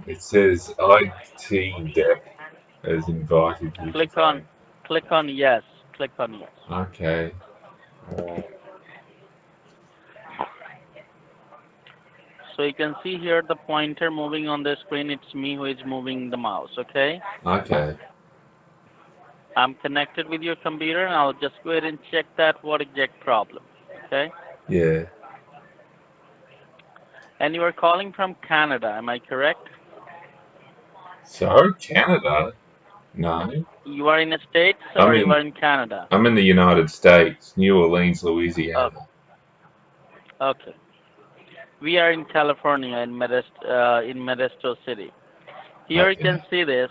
It says IT Deck has invited you to Click on, join. click on yes. Click on yes. Okay. So you can see here the pointer moving on the screen. It's me who is moving the mouse. Okay. Okay. I'm connected with your computer, and I'll just go ahead and check that what exact problem. Okay. Yeah. And you are calling from Canada, am I correct? So Canada? No. You are in the States I'm or you in are in Canada? I'm in the United States, New Orleans, Oh, Louisiana. okay. We are in California in Modesto City. Here you Okay. can see this.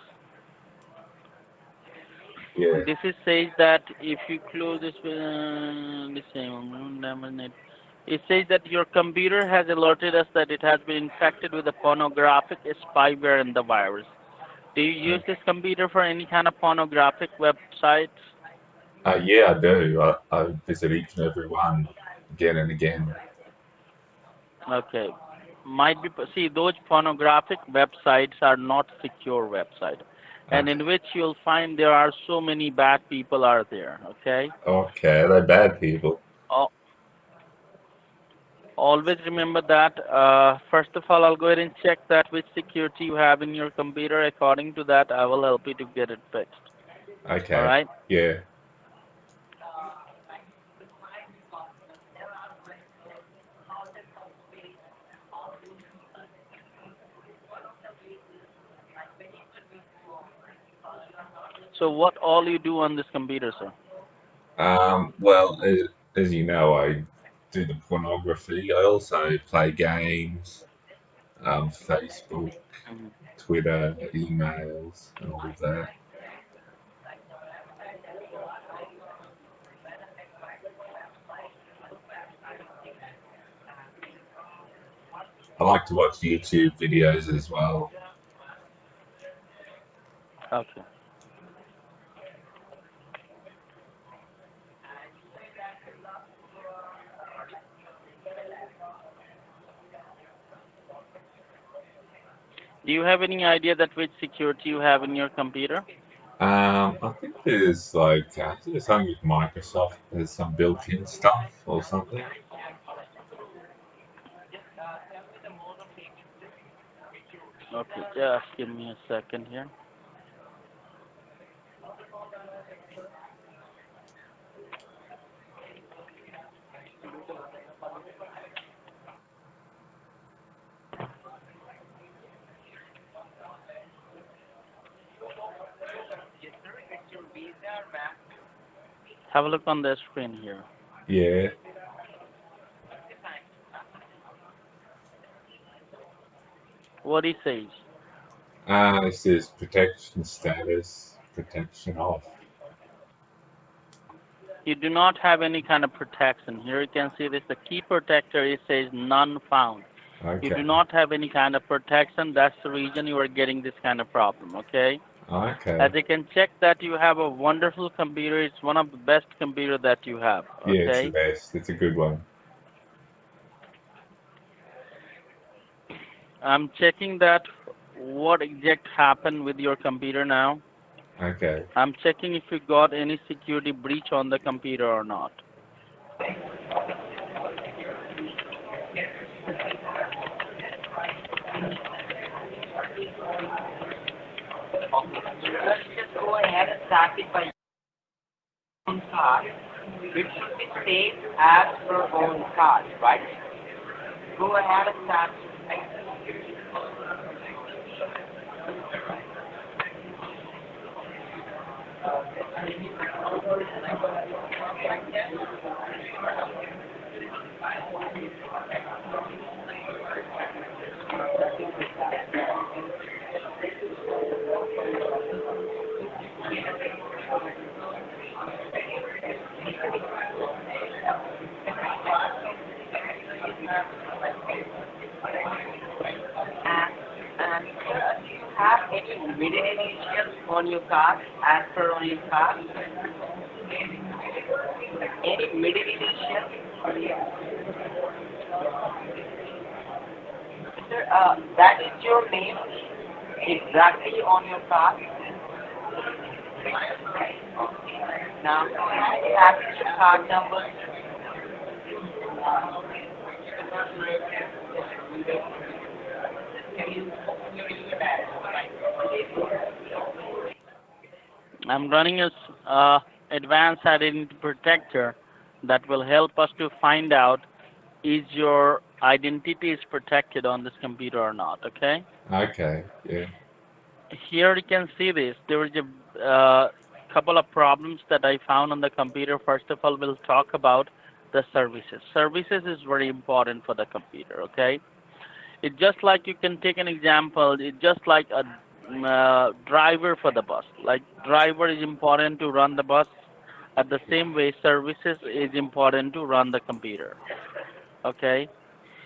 Yeah. This is says that if you close this, the same, it says that your computer has alerted us that it has been infected with a pornographic spyware and the virus. Do you use this computer for any kind of pornographic websites? Yeah, I do. I visit each and every one again and again. Okay. Might be, see, those pornographic websites are not secure websites, and Okay. in which you'll find there are so many bad people are there. Okay. Okay, they're bad people. Al- Always remember that. First of all, I'll go ahead and check that which security you have in your computer. According to that, I will help you to get it fixed. All Okay. right. Yeah. So, what all you do on this computer, sir? Well, as you know, I do the pornography. I also play games, Facebook, Mhm. Twitter, emails, and all of that. I like to watch YouTube videos as well. Okay. Do you have any idea that which security you have in your computer? I think there's I think there's something with Microsoft. There's some built-in stuff or something. Okay, just give me a second here. Have a look on the screen here. Yeah. What it says. It says protection status, protection off. You do not have any kind of protection. Here you can see this, the key protector, it says none found. You do Okay. not have any kind of protection. That's the reason you are getting this kind of problem, okay? As Okay. you can check that you have a wonderful computer. It's one of the best computer that you have, Yeah, it's the okay? best. It's a good one. I'm checking that what exact happened with your computer now. Okay. I'm checking if you got any security breach on the computer or not. Let's just go ahead and start it by own card, which should be saved as per own card, right? Go ahead and start. And do you have any middle initials on your card as per on your card? Any middle initial? Sir, that is your name. exactly on your card. Now, tap your card number. I'm running a advanced identity protector that will help us to find out is your identity is protected on this computer or not. Okay. Okay. Yeah. Here you can see this. There is a couple of problems that I found on the computer. First of all, we'll talk about the services. Services is very important for the computer. Okay. It's just like you can take an example. It's just like a driver for the bus. Like driver is important to run the bus. At the same way, services is important to run the computer. Okay,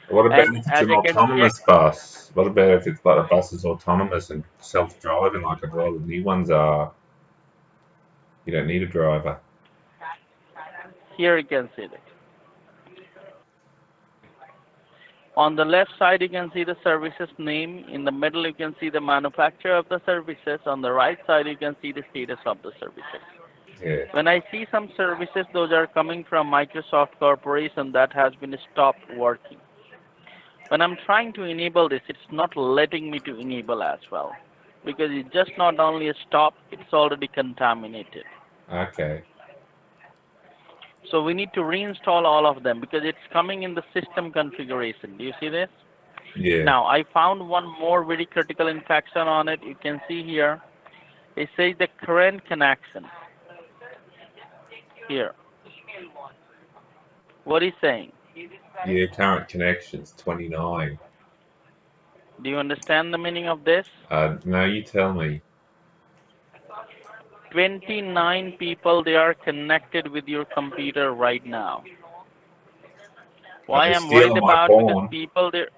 What about and if it's as an I can check, autonomous bus? What about if it's like a bus is autonomous and self-driving like a lot of the new ones are? You don't need a driver. here you can see this. On the left side, you can see the services name. In the middle, you can see the manufacturer of the services. On the right side, you can see the status of the services. Yeah. When I see some services, those are coming from Microsoft Corporation that has been stopped working. When I'm trying to enable this, it's not letting me to enable as well because it's just not only a stop, it's already contaminated. Okay. So we need to reinstall all of them because it's coming in the system configuration. Do you see this? Yeah. Now I found one more very critical infection on it. You can see here. It says the current connection here. What is saying? Yeah. Current connections 29. Do you understand the meaning of this? No, you tell me. 29 people they are connected with your computer right now. Are Why they I'm worried stealing my about because porn? people there.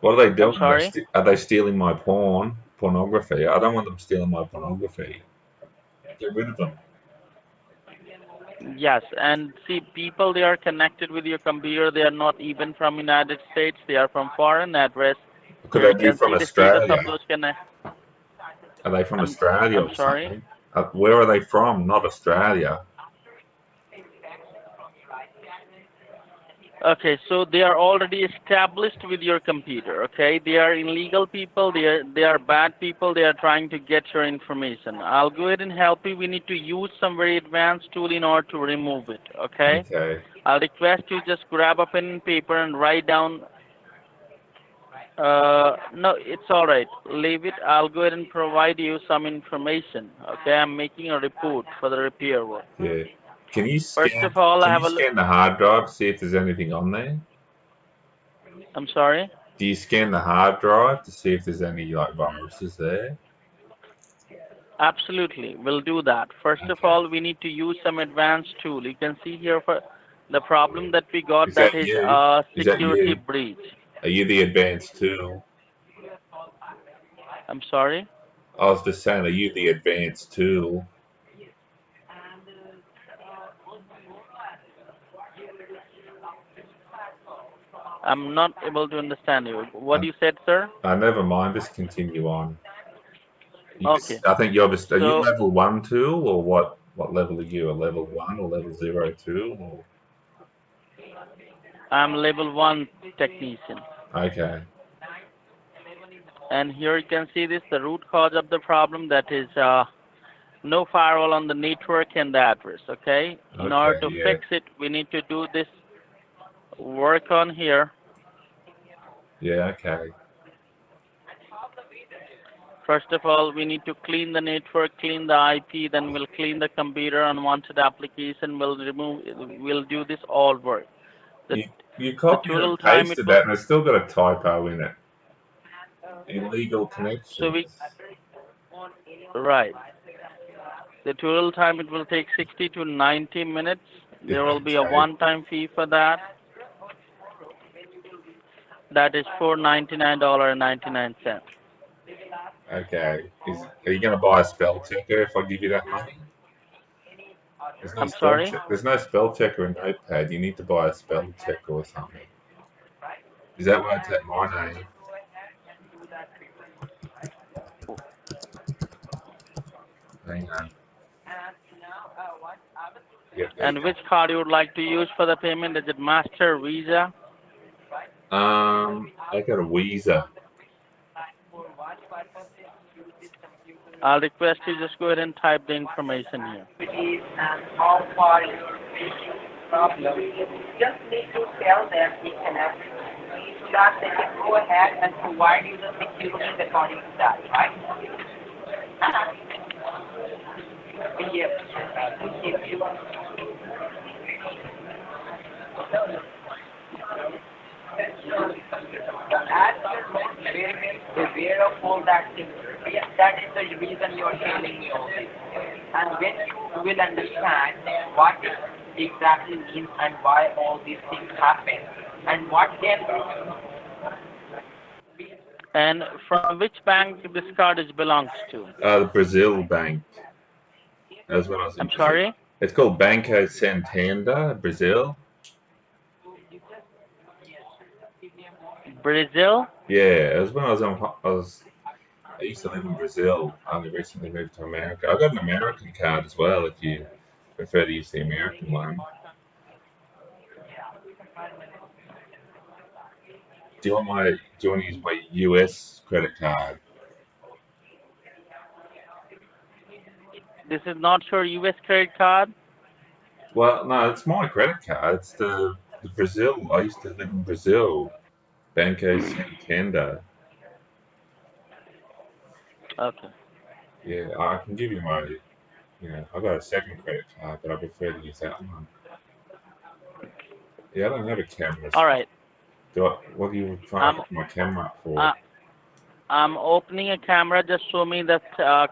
What are they I'm doing? sorry. Are they stealing my pornography? I don't want them stealing my pornography. Get rid of them. Yes, and see, people they are connected with your computer. They are not even from United States. They are from foreign address. Could Here they you be can from see the status Australia? of those connect. Are they from I'm Australia I'm or sorry. something? Where are they from? Not Australia. Okay, so they are already established with your computer. Okay, they are illegal people. They are bad people. They are trying to get your information. I'll go ahead and help you. We need to use some very advanced tool in order to remove it. Okay. Okay. I'll request you just grab a pen and paper and write down. No, it's all right. Leave it. I'll go ahead and provide you some information. Okay, I'm making a report for the repair work. Yeah. Can you First scan? of all, I Can have you a look. scan the hard drive to see if there's anything on there? I'm sorry. Do you scan the hard drive to see if there's any like viruses there? Absolutely, we'll do that. First of Okay. all, we need to use some advanced tool. You can see here for the problem that we got Is that that is you? a Is that security you? breach. Are you the advanced tool? I'm sorry. I was just saying, are you the advanced tool? I'm not able to understand you. What you said, sir? Never mind. Just continue on. Okay. I think you're just. Are you So level one tool or what? What level are you? A level one or level zero tool? I'm level 1 technician. Okay. And here you can see this, the root cause of the problem that is no firewall on the network and the address. Okay. In order Okay. to Yeah. fix it, we need to do this work on here. Yeah. Okay. First of all, we need to clean the network, clean the IP, then we'll clean the computer, unwanted application, we'll remove, we'll do this all work. The, You the copied total and time it pasted will, that, and it's still got a typo in it. Illegal so connections. we, right. The total time it will take 60 to 90 minutes. Yeah, There will be a okay. one-time fee for that. That is $499.99. Okay. Are you going to buy a spell checker if I give you that money? I'm sorry? There's no spell checker in Notepad. You need to buy a spell checker or something. Is that why it's at my name? Hang on. And now, what I was Yeah, there you And which card you would like to use for the payment? Is it Master, Visa? go. I got a Visa. for what purposes use this computer I'll request you just go ahead and type the information here. activities and how far is facing problem. Just need to tell them it can happen. So that they can go ahead and provide you the securities according to that, right? Yes. If you as you're very aware of all that things, yes, that is the reason you're telling me all this. And when you will understand what it exactly means and why all these things happen and what can be And from which bank this card is belongs to? The Brazil Bank. That's when I was in I'm Brazil. sorry? It's called Banco Santander, Brazil. Brazil? Yeah, it was when I was I used to live in Brazil. I only recently moved to America. I got an American card as well if you prefer to use the American one. Do you want to use my US credit card? This is not your US credit card? Well, no, it's my credit card. It's the Brazil. I used to live in Brazil. Banco Santander. Okay. Yeah, I can give you my, I got a second credit card, but I prefer to use that one. Yeah, I don't have a camera. All right. What are you trying I'm to hook my camera up for? uh, I'm opening a camera. Just show me that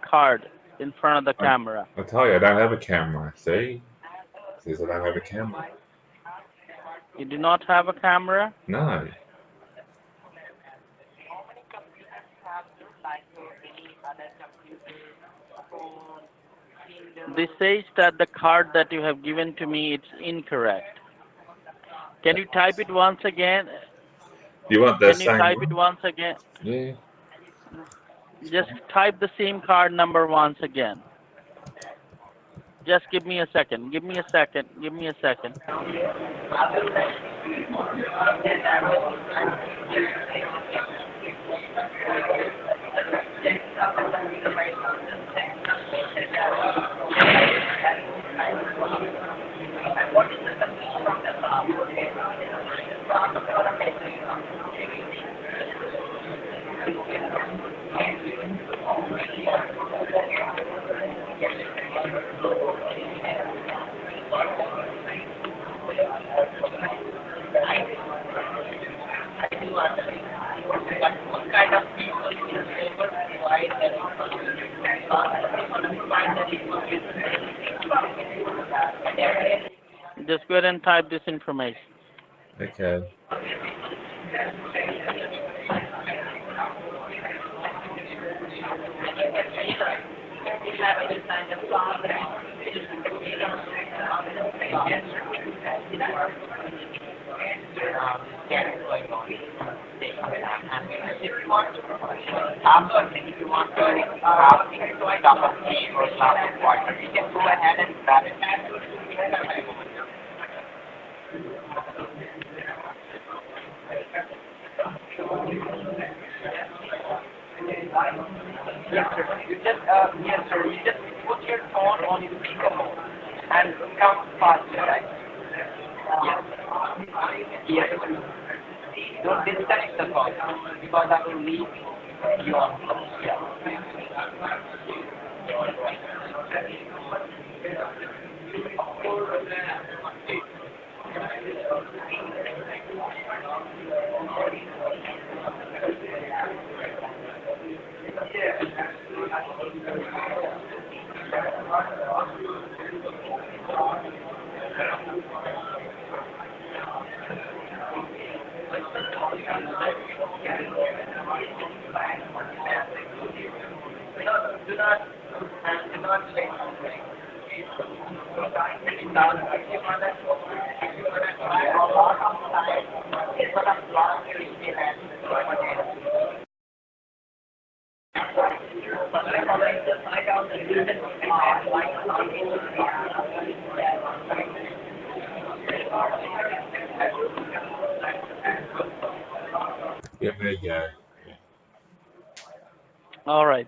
card in front of the I, camera. I tell you, I don't have a camera. See? It says I don't have a camera. You do not have a camera? No. This says that the card that you have given to me it's incorrect. Can you type it once again? You want the Can you same type it one? once again? Yeah. Just type the same card number once again. Just give me a second. Give me a second. Give me a second. what kind of people will ever provide that Just go ahead and type this information. Okay. Absolutely. If you want to have a cup of tea or a glass of water, you can go ahead and grab it. Yes, sir. Yes, sir. You just put your phone on your speaker mode and come faster, right? Yes. Yes. Don't disconnect the phone because I will leave you on. Do not Yeah, there you go. All right.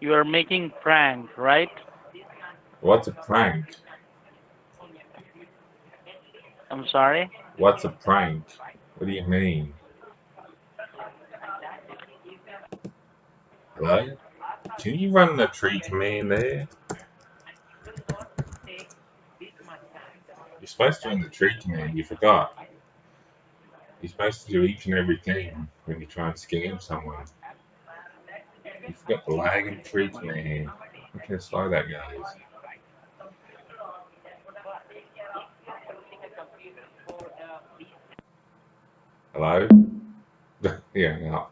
You are making prank, right? What's a prank? I'm sorry. What's a prank? What do you mean? Hello? Can you run the tree command there? You're supposed to run the tree command, you forgot. You're supposed to do each and every thing when you try and scam someone. You forgot the lag and tree command. Look how slow that goes. Hello? Yeah, no.